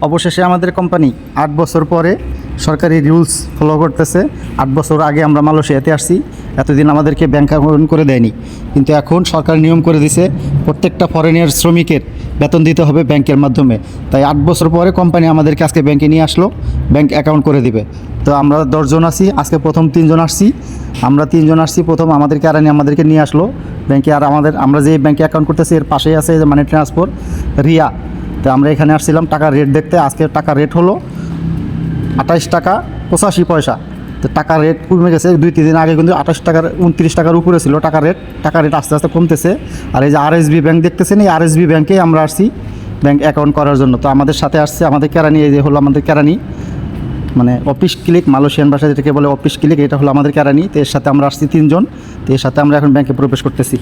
অবশেষে আমাদের কোম্পানি 8 বছর পরে সরকারি রুলস ফলো করতেছে। 8 বছর আগে আমরা মালয়েশিয়াতে আসছি, এতদিন আমাদেরকে ব্যাংক অ্যাকাউন্ট করে দেয়নি, কিন্তু এখন সরকার নিয়ম করে দিছে প্রত্যেকটা ফরেনিয়ার শ্রমিকের বেতন দিতে হবে ব্যাংকের মাধ্যমে। তাই 8 বছর পরে কোম্পানি আমাদেরকে আজকে ব্যাংকে নিয়ে আসলো, ব্যাংক অ্যাকাউন্ট করে দিবে। তো আমরা 10 জন আছি, আজকে প্রথম 3 জন আসছি। আমরা 3 জন আসছি প্রথম, আমাদেরকে আমাদেরকে নিয়ে আসলো ব্যাংকে। আর আমরা যে ব্যাংকে অ্যাকাউন্ট করতেছি এর পাশেই আছে যে মানি ট্রান্সফার রিয়া। তো আমরা এখানে আসছিলাম টাকার রেট দেখতে। আজকে টাকার রেট হলো 28 টাকা 85 পয়সা। তো টাকার রেট কমে গেছে, 2-3 দিন আগে কিন্তু 28 টাকার 29 টাকার উপরে ছিল টাকার রেট আস্তে আস্তে কমতেছে। আর এই যে আরএসবি ব্যাংক দেখতেছেন, এই আরএসবি ব্যাংকে আমরা আসছি ব্যাংক অ্যাকাউন্ট করার জন্য। তো আমাদের সাথে আসছে আমাদের কেরানি, এই যে হলো আমাদের কেরানি, মানে অফিস ক্লিক, মালয়েশিয়ান ভাষায় যেটাকে বলে অফিস ক্লিক, এটা হলো আমাদের কেরানি। তো এর সাথে আমরা আসছি 3 জন। তো এর সাথে আমরা এখন ব্যাংকে প্রবেশ করতেছি।